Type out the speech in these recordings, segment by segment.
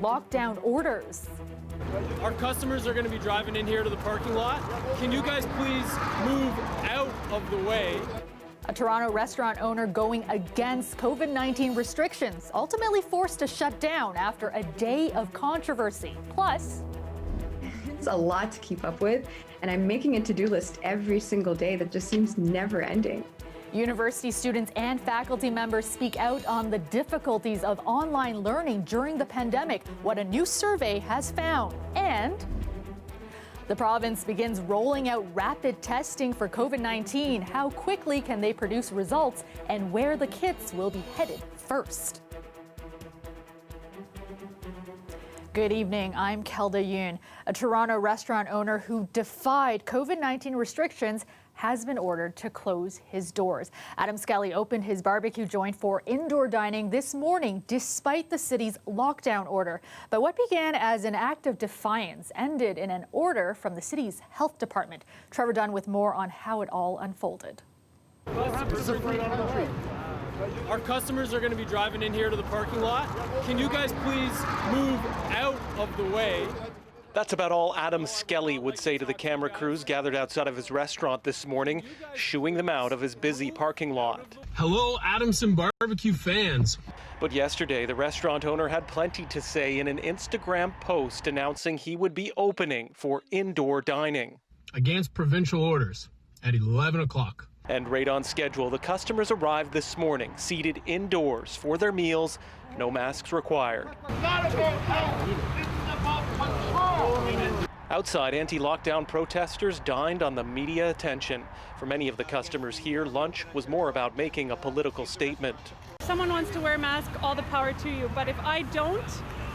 lockdown orders. Our customers are going to be driving in here to the parking lot. Can you guys please move out of the way? A Toronto restaurant owner going against COVID-19 restrictions, ultimately forced to shut down after a day of controversy. Plus, it's a lot to keep up with, and I'm making a to-do list every single day that just seems never ending. University students and faculty members speak out on the difficulties of online learning during the pandemic, what a new survey has found. And the province begins rolling out rapid testing for COVID-19. How quickly can they produce results, and where the kits will be headed first? Good evening, I'm Kelda Yoon. A Toronto restaurant owner who defied COVID-19 restrictions has been ordered to close his doors. Adam Skelly opened his barbecue joint for indoor dining this morning despite the city's lockdown order. But what began as an act of defiance ended in an order from the city's health department. Trevor Dunn with more on how it all unfolded. Our customers are going to be driving in here to the parking lot. Can you guys please move out of the way? That's about all Adam Skelly would say to the camera crews gathered outside of his restaurant this morning, shooing them out of his busy parking lot. Hello, Adamson barbecue fans. But yesterday, the restaurant owner had plenty to say in an Instagram post announcing he would be opening for indoor dining. Against provincial orders at 11 o'clock. And right on schedule, the customers arrived this morning, seated indoors for their meals, no masks required. Outside, anti-lockdown protesters dined on the media attention. For many of the customers here, lunch was more about making a political statement. If someone wants to wear a mask, all the power to you. But if I don't,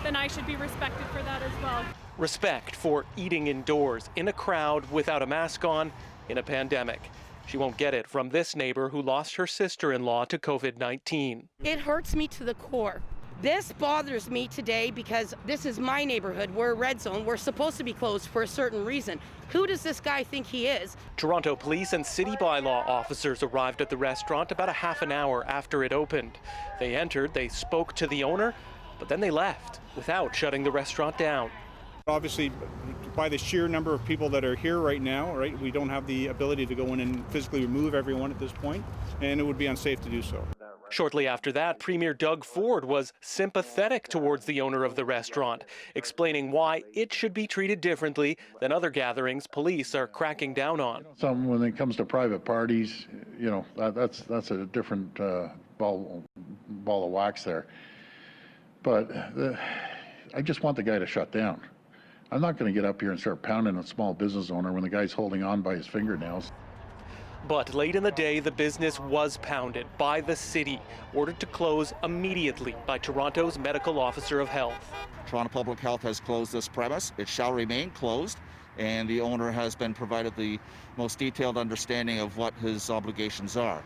then I should be respected for that as well. Respect for eating indoors, in a crowd, without a mask on, in a pandemic. She won't get it from this neighbor who lost her sister-in-law to COVID-19. It hurts me to the core. This bothers me today because this is my neighborhood. We're a red zone. We're supposed to be closed for a certain reason. Who does this guy think he is? Toronto police and city bylaw officers arrived at the restaurant about a half an hour after it opened. They entered, they spoke to the owner, but then they left without shutting the restaurant down. Obviously, by the sheer number of people that are here right now, right, we don't have the ability to go in and physically remove everyone at this point, and it would be unsafe to do so. Shortly after that, Premier Doug Ford was sympathetic towards the owner of the restaurant, explaining why it should be treated differently than other gatherings police are cracking down on. When it comes to private parties, you know, that's a different ball of wax there. But I just want the guy to shut down. I'm not going to get up here and start pounding a small business owner when the guy's holding on by his fingernails. But late in the day, the business was pounded by the city, ordered to close immediately by Toronto's medical officer of health. Toronto Public Health has closed this premise. It shall remain closed, and the owner has been provided the most detailed understanding of what his obligations are.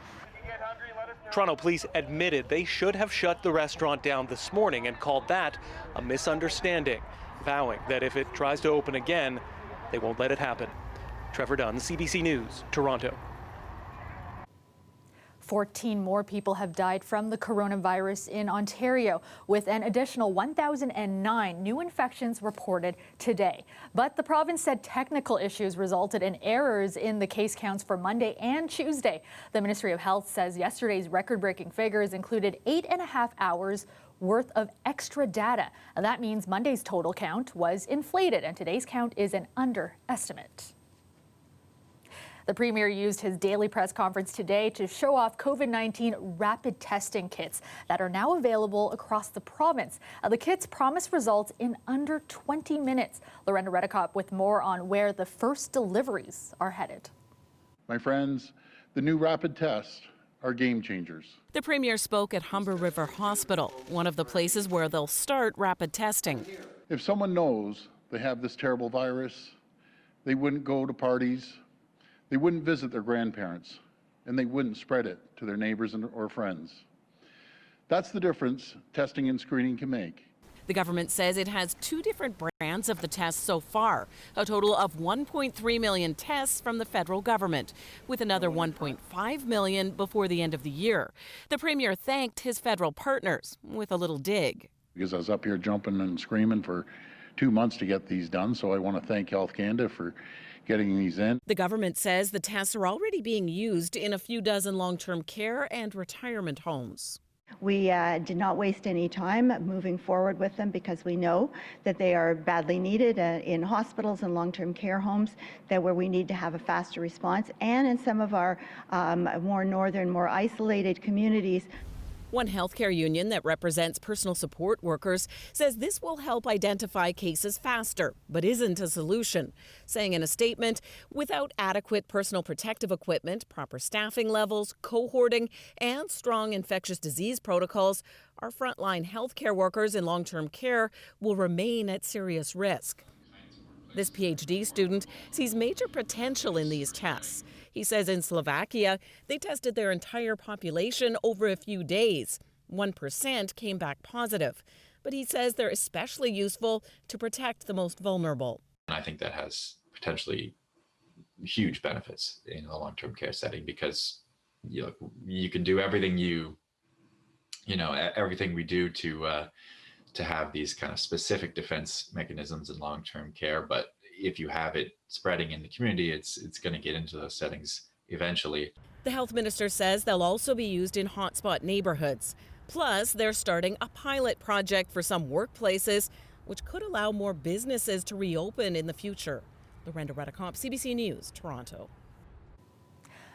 Toronto police admitted they should have shut the restaurant down this morning and called that a misunderstanding, vowing that if it tries to open again, they won't let it happen. Trevor Dunn, CBC News, Toronto. 14 more people have died from the coronavirus in Ontario, with an additional 1,009 new infections reported today. But the province said technical issues resulted in errors in the case counts for Monday and Tuesday. The Ministry of Health says yesterday's record-breaking figures included 8.5 hours worth of extra data. And that means Monday's total count was inflated, and today's count is an underestimate. The Premier used his daily press conference today to show off COVID-19 rapid testing kits that are now available across the province. The kits promise results in under 20 minutes. Lorenda Redekop with more on where the first deliveries are headed. My friends, the new rapid tests are game changers. The Premier spoke at Humber River Hospital, one of the places where they'll start rapid testing. If someone knows they have this terrible virus, they wouldn't go to parties, they wouldn't visit their grandparents, and they wouldn't spread it to their neighbors or friends. That's the difference testing and screening can make. The government says it has 2 different brands of the tests so far, a total of 1.3 million tests from the federal government, with another 1.5 million before the end of the year. The Premier thanked his federal partners with a little dig. because I was up here jumping and screaming for 2 months to get these done. So I want to thank Health Canada for getting these in. The government says the tests are already being used in a few dozen long-term care and retirement homes. We did not waste any time moving forward with them because we know that they are badly needed in hospitals and long-term care homes, that where we need to have a faster response, and in some of our more northern, more isolated communities. One healthcare union that represents personal support workers says this will help identify cases faster, but isn't a solution, saying in a statement, without adequate personal protective equipment, proper staffing levels, cohorting, and strong infectious disease protocols, our frontline healthcare workers in long-term care will remain at serious risk. This PhD student sees major potential in these tests. He says in Slovakia, they tested their entire population over a few days. 1% came back positive. But he says they're especially useful to protect the most vulnerable. I think that has potentially huge benefits in a long-term care setting because you can do everything everything we do to have these kind of specific defense mechanisms in long-term care, but if you have it spreading in the community, it's going to get into those settings eventually. The health minister says they'll also be used in hotspot neighborhoods. Plus, they're starting a pilot project for some workplaces, which could allow more businesses to reopen in the future. Lorenda Redicomp, CBC News, Toronto.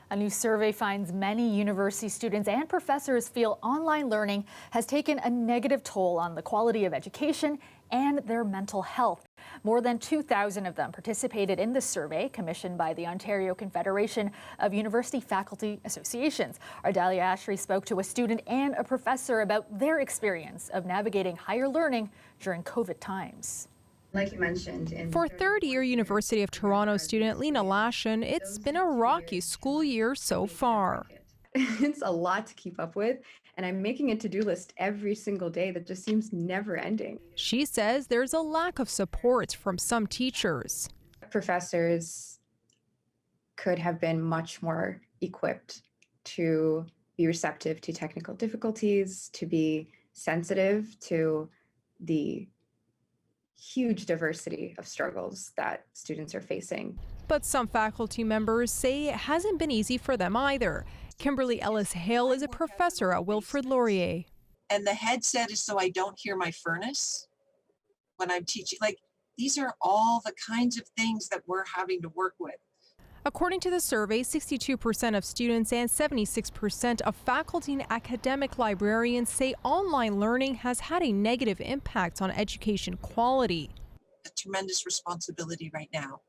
A new survey finds many university students and professors feel online learning has taken a negative toll on the quality of education and their mental health. More than 2,000 of them participated in the survey commissioned by the Ontario Confederation of University Faculty Associations. Our Dalia Ashry spoke to a student and a professor about their experience of navigating higher learning during COVID times. Like you mentioned, for third-year University of Toronto student Lena Lashin, it's been a rocky school year so far. It's a lot to keep up with, and I'm making a to-do list every single day that just seems never ending. She says there's a lack of support from some teachers. Professors could have been much more equipped to be receptive to technical difficulties, to be sensitive to the huge diversity of struggles that students are facing. But some faculty members say it hasn't been easy for them either. Kimberly Ellis-Hale is a professor at Wilfrid Laurier. And the headset is so I don't hear my furnace when I'm teaching. Like, these are all the kinds of things that we're having to work with. According to the survey, 62% of students and 76% of faculty and academic librarians say online learning has had a negative impact on education quality. A tremendous responsibility right now.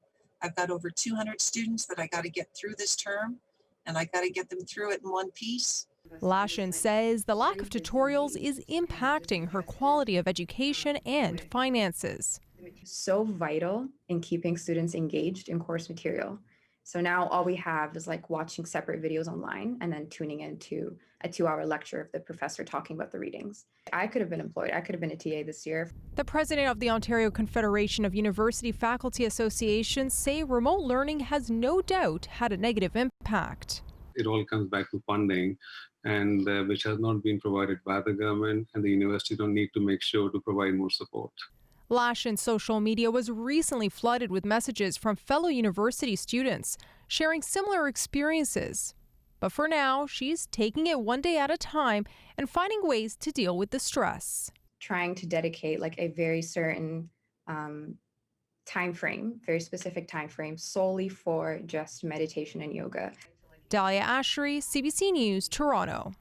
I've got over 200 students that I got to get through this term, and I got to get them through it in one piece. Lashin says the lack of tutorials is impacting her quality of education and finances. So vital in keeping students engaged in course material. So now all we have is like watching separate videos online and then tuning into a 2-hour lecture of the professor talking about the readings. I could have been employed. I could have been a TA this year. The president of the Ontario Confederation of University Faculty Associations say remote learning has no doubt had a negative impact. It all comes back to funding, and which has not been provided by the government, and the university don't need to make sure to provide more support. Lashin's social media was recently flooded with messages from fellow university students sharing similar experiences. But for now, she's taking it one day at a time and finding ways to deal with the stress. Trying to dedicate like a very certain time frame, very specific time frame, solely for just meditation and yoga. Dalia Ashry, CBC News, Toronto.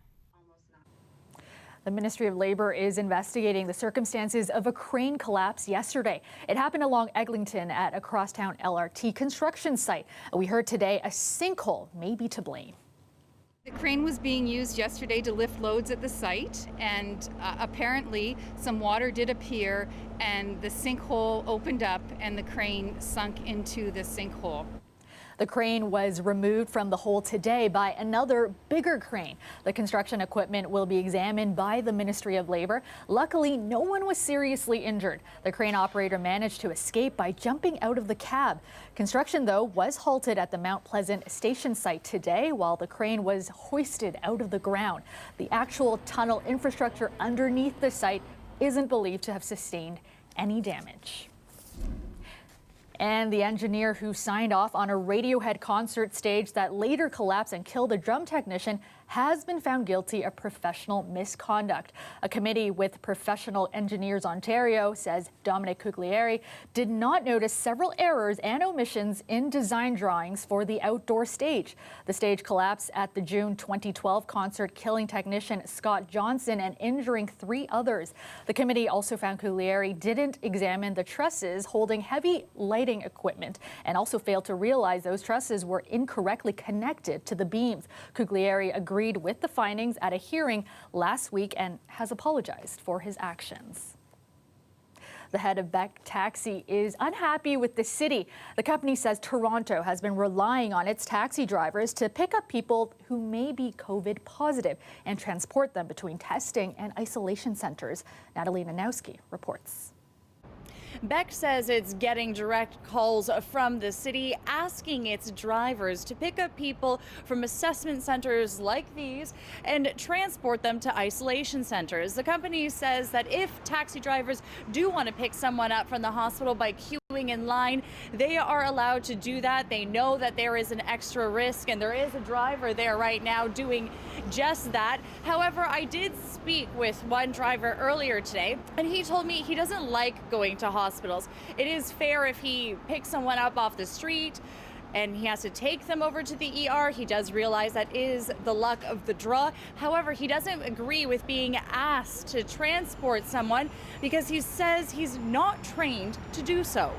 The Ministry of Labour is investigating the circumstances of a crane collapse yesterday. It happened along Eglinton at a crosstown LRT construction site. We heard today a sinkhole may be to blame. The crane was being used yesterday to lift loads at the site, and apparently some water did appear and the sinkhole opened up and the crane sunk into the sinkhole. The crane was removed from the hole today by another bigger crane. The construction equipment will be examined by the Ministry of Labour. Luckily, no one was seriously injured. The crane operator managed to escape by jumping out of the cab. Construction, though, was halted at the Mount Pleasant station site today while the crane was hoisted out of the ground. The actual tunnel infrastructure underneath the site isn't believed to have sustained any damage. And the engineer who signed off on a Radiohead concert stage that later collapsed and killed a drum technician has been found guilty of professional misconduct. A committee with Professional Engineers Ontario says Dominic Cuglieri did not notice several errors and omissions in design drawings for the outdoor stage. The stage collapsed at the June 2012 concert, killing technician Scott Johnson and injuring 3 others. The committee also found Cuglieri didn't examine the trusses holding heavy lighting equipment and also failed to realize those trusses were incorrectly connected to the beams. Cuglieri agreed with the findings at a hearing last week and has apologized for his actions. The head of Beck Taxi is unhappy with the city. The company says Toronto has been relying on its taxi drivers to pick up people who may be COVID positive and transport them between testing and isolation centers. Natalie Nanowski reports. Beck says it's getting direct calls from the city asking its drivers to pick up people from assessment centers like these and transport them to isolation centers. The company says that if taxi drivers do want to pick someone up from the hospital by queuing in line, they are allowed to do that. They know that there is an extra risk, and there is a driver there right now doing just that. However, I did speak with one driver earlier today, and he told me he doesn't like going to hospitals. It is fair if he picks someone up off the street and he has to take them over to the ER. He does realize that is the luck of the draw. However, he doesn't agree with being asked to transport someone because he says he's not trained to do so.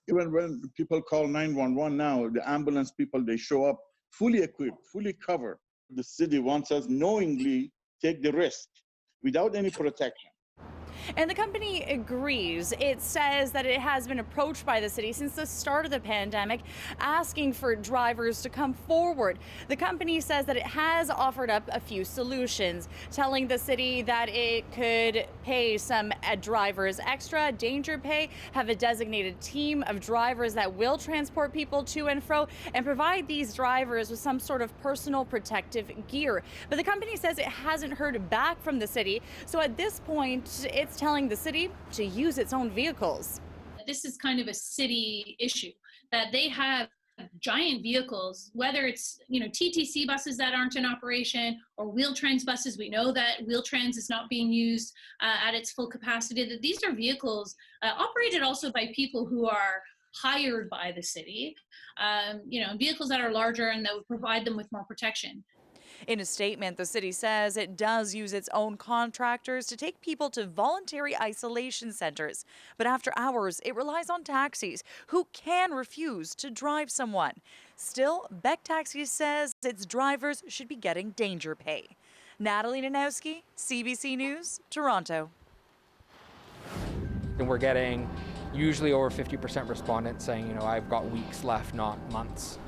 Even when people call 911 now, the ambulance people, they show up fully equipped, fully covered. The city wants us knowingly take the risk without any protection. And the company agrees. It says that it has been approached by the city since the start of the pandemic, asking for drivers to come forward. The company says that it has offered up a few solutions, telling the city that it could pay some drivers extra danger pay, have a designated team of drivers that will transport people to and fro, and provide these drivers with some sort of personal protective gear. But the company says it hasn't heard back from the city, so at this point, it's telling the city to use its own vehicles. This is kind of a city issue, that they have giant vehicles, whether it's TTC buses that aren't in operation or Wheel-Trans buses. We know that Wheel-Trans is not being used at its full capacity. That these are vehicles operated also by people who are hired by the city, vehicles that are larger and that would provide them with more protection. In a statement, the city says it does use its own contractors to take people to voluntary isolation centers. But after hours, it relies on taxis who can refuse to drive someone. Still, Beck Taxi says its drivers should be getting danger pay. Natalie Nanowski, CBC News, Toronto. And we're getting usually over 50% respondents saying, I've got weeks left, not months.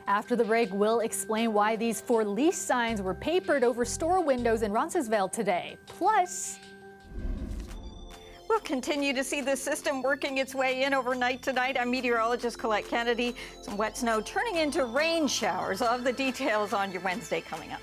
After the break, we'll explain why these for lease signs were papered over store windows in Roncesvalles today. Plus, we'll continue to see the system working its way in overnight tonight. I'm meteorologist Colette Kennedy. Some wet snow turning into rain showers. I'll have the details on your Wednesday coming up.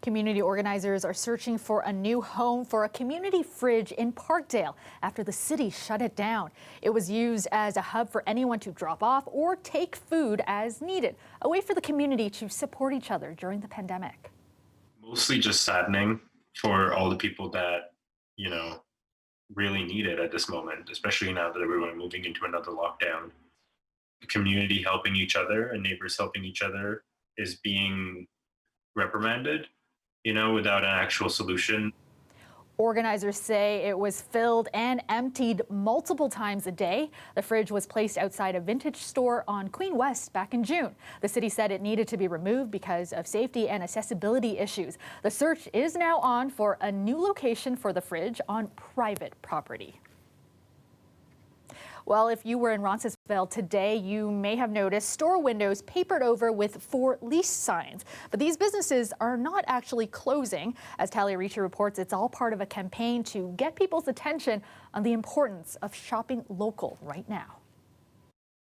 Community organizers are searching for a new home for a community fridge in Parkdale after the city shut it down. It was used as a hub for anyone to drop off or take food as needed, a way for the community to support each other during the pandemic. Mostly just saddening for all the people that, really need it at this moment, especially now that everyone moving into another lockdown. The community helping each other and neighbors helping each other is being reprimanded, without an actual solution. Organizers say it was filled and emptied multiple times a day. The fridge was placed outside a vintage store on Queen West back in June. The city said it needed to be removed because of safety and accessibility issues. The search is now on for a new location for the fridge on private property. Well, if you were in Roncesvalles today, you may have noticed store windows papered over with for lease signs. But these businesses are not actually closing. As Talia Ricci reports, it's all part of a campaign to get people's attention on the importance of shopping local right now.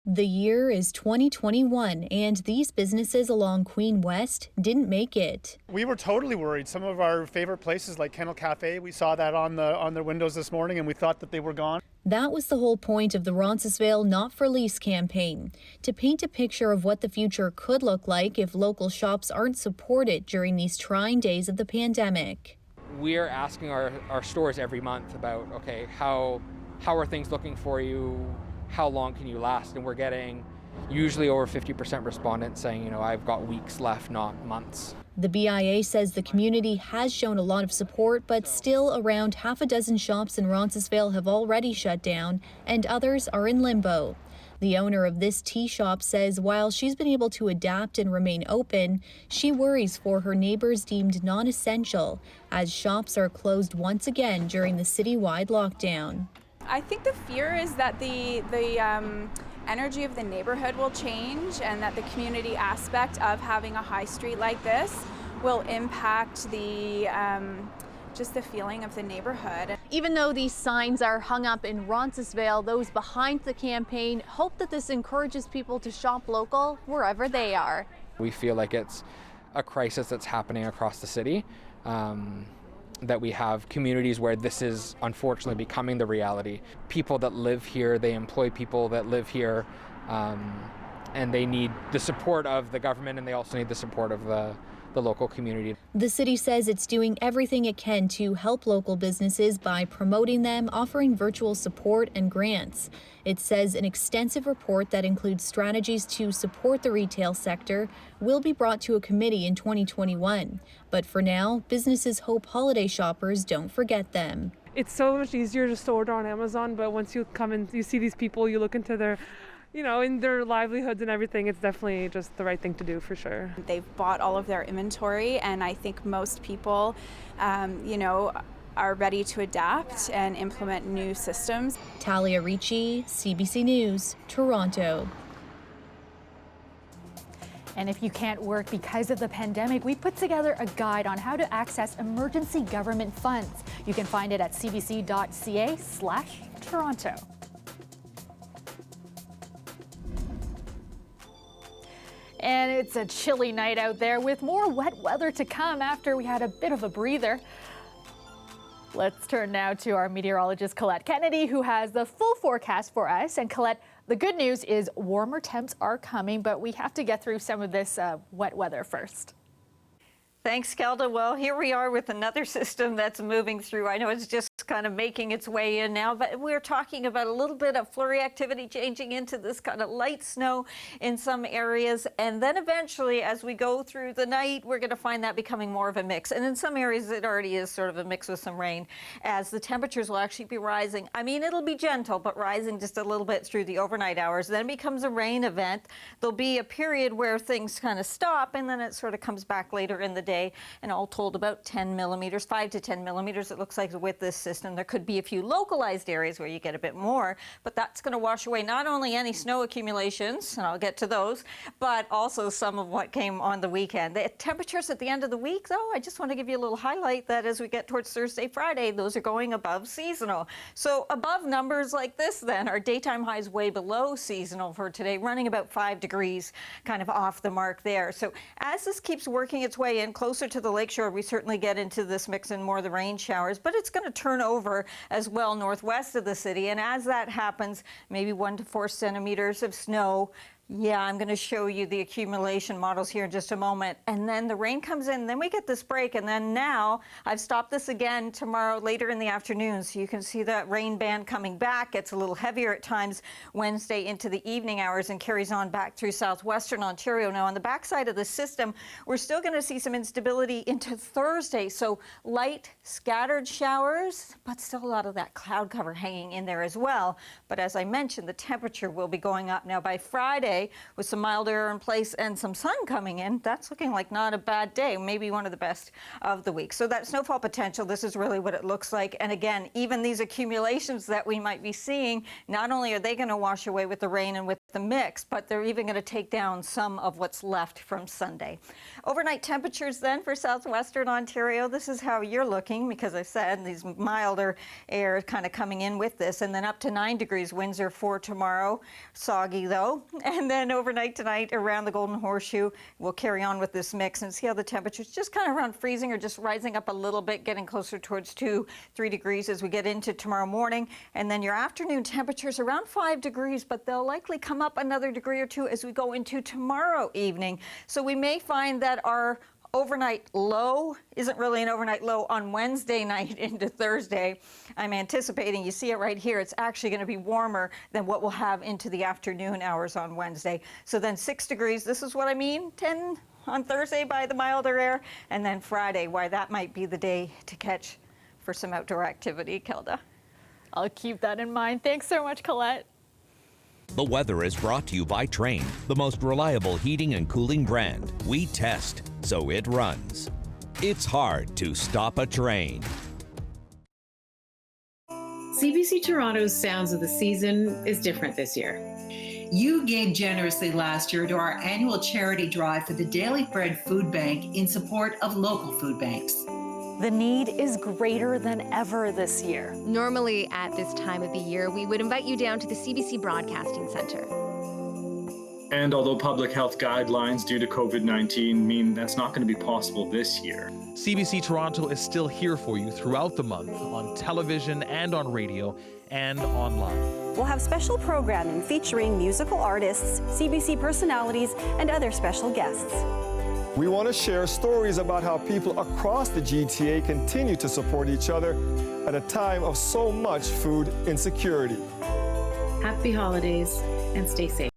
The year is 2021, and these businesses along Queen West didn't make it. We were totally worried. Some of our favorite places like Kennel Cafe, we saw that on their windows this morning, and we thought that they were gone. That was the whole point of the Roncesvalles Not for Lease campaign, to paint a picture of what the future could look like if local shops aren't supported during these trying days of the pandemic. We're asking our stores every month about, okay, how are things looking for you? How long can you last? And we're getting usually over 50% respondents saying, I've got weeks left, not months. The BIA says the community has shown a lot of support, but still around half a dozen shops in Roncesvalles have already shut down and others are in limbo. The owner of this tea shop says while she's been able to adapt and remain open, she worries for her neighbors deemed non-essential as shops are closed once again during the citywide lockdown. I think the fear is that the energy of the neighborhood will change and that the community aspect of having a high street like this will impact the just the feeling of the neighborhood. Even though these signs are hung up in Roncesvalles, those behind the campaign hope that this encourages people to shop local wherever they are. We feel like it's a crisis that's happening across the city. That we have communities where this is unfortunately becoming the reality. People that live here, they employ people that live here, and they need the support of the government, and they also need the support of the local community. The city says it's doing everything it can to help local businesses by promoting them, offering virtual support and grants. It says an extensive report that includes strategies to support the retail sector will be brought to a committee in 2021. But for now, businesses hope holiday shoppers don't forget them. It's so much easier just to order on Amazon, but once you come and you see these people, you look into their in their livelihoods and everything, it's definitely just the right thing to do for sure. They've bought all of their inventory, and I think most people, are ready to adapt and implement new systems. Talia Ricci, CBC News, Toronto. And if you can't work because of the pandemic, we put together a guide on how to access emergency government funds. You can find it at cbc.ca/Toronto. And it's a chilly night out there with more wet weather to come after we had a bit of a breather. Let's turn now to our meteorologist, Colette Kennedy, who has the full forecast for us. And Colette, the good news is warmer temps are coming, but we have to get through some of this wet weather first. Thanks, Kelda. Well, here we are with another system that's moving through. I know it's just kind of making its way in now, but we're talking about a little bit of flurry activity changing into this kind of light snow in some areas. And then eventually, as we go through the night, we're going to find that becoming more of a mix. And in some areas, it already is sort of a mix with some rain, as the temperatures will actually be rising. I mean, it'll be gentle, but rising just a little bit through the overnight hours. Then becomes a rain event. There'll be a period where things kind of stop, and then it sort of comes back later in the day. And all told, about 10 millimeters, 5 to 10 millimeters, it looks like, with this system. There could be a few localized areas where you get a bit more, but that's going to wash away not only any snow accumulations, and I'll get to those, but also some of what came on the weekend. The temperatures at the end of the week, though, I just want to give you a little highlight that as we get towards Thursday, Friday, those are going above seasonal. So above numbers like this, then, our daytime highs way below seasonal for today, running about 5 degrees kind of off the mark there. So as this keeps working its way in, closer to the lakeshore, we certainly get into this mix and more of the rain showers, but it's going to turn over as well northwest of the city. And as that happens, maybe 1 to 4 centimeters of snow. Yeah, I'm going to show you the accumulation models here in just a moment. And then the rain comes in, then we get this break. And then now I've stopped this again tomorrow later in the afternoon. So you can see that rain band coming back. It's a little heavier at times Wednesday into the evening hours and carries on back through southwestern Ontario. Now on the backside of the system, we're still going to see some instability into Thursday. So light scattered showers, but still a lot of that cloud cover hanging in there as well. But as I mentioned, the temperature will be going up. Now by Friday, with some mild air in place and some sun coming in, that's looking like not a bad day, maybe one of the best of the week. So that snowfall potential, this is really what it looks like. And again, even these accumulations that we might be seeing, not only are they going to wash away with the rain and with the mix, but they're even going to take down some of what's left from Sunday. Overnight temperatures then for southwestern Ontario, this is how you're looking, because I said these milder air kind of coming in with this, and then up to 9 degrees Windsor for tomorrow. Soggy though. And then overnight tonight around the Golden Horseshoe, we'll carry on with this mix and see how the temperatures just kind of around freezing or just rising up a little bit, getting closer towards 2-3 degrees as we get into tomorrow morning. And then your afternoon temperatures around 5 degrees, but they'll likely come up another degree or two as we go into tomorrow evening. So we may find that our overnight low isn't really an overnight low on Wednesday night into Thursday. I'm anticipating, you see it right here, it's actually going to be warmer than what we'll have into the afternoon hours on Wednesday. So then 6 degrees, this is what I mean, 10 on Thursday by the milder air, and then Friday, why that might be the day to catch for some outdoor activity, Kelda. I'll keep that in mind. Thanks so much, Colette. The weather is brought to you by Trane, the most reliable heating and cooling brand. We test, so it runs. It's hard to stop a train. CBC Toronto's Sounds of the Season is different this year. You gave generously last year to our annual charity drive for the Daily Bread Food Bank in support of local food banks. The need is greater than ever this year. Normally at this time of the year, we would invite you down to the CBC Broadcasting Centre. And although public health guidelines due to COVID-19 mean that's not going to be possible this year, CBC Toronto is still here for you throughout the month on television and on radio and online. We'll have special programming featuring musical artists, CBC personalities, and other special guests. We want to share stories about how people across the GTA continue to support each other at a time of so much food insecurity. Happy holidays and stay safe.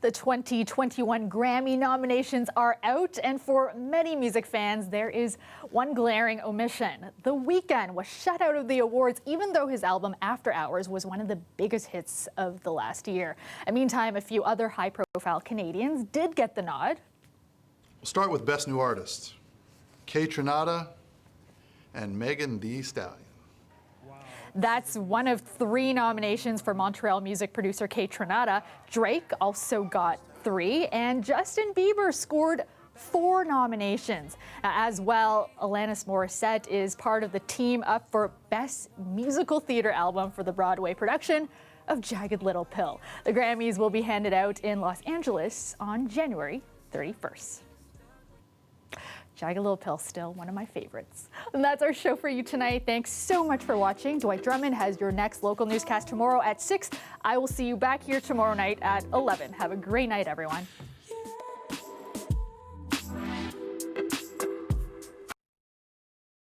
The 2021 Grammy nominations are out, and for many music fans, there is one glaring omission. The Weeknd was shut out of the awards, even though his album After Hours was one of the biggest hits of the last year. Meantime, a few other high-profile Canadians did get the nod. We'll start with Best New Artist. Kaytranada and Megan Thee Stallion. That's one of 3 nominations for Montreal music producer Kaytranada. Drake also got 3, and Justin Bieber scored 4 nominations. As well, Alanis Morissette is part of the team up for Best Musical Theater Album for the Broadway production of Jagged Little Pill. The Grammys will be handed out in Los Angeles on January 31st. Jagged Little Pill, still one of my favorites. And that's our show for you tonight. Thanks so much for watching. Dwight Drummond has your next local newscast tomorrow at 6. I will see you back here tomorrow night at 11. Have a great night, everyone.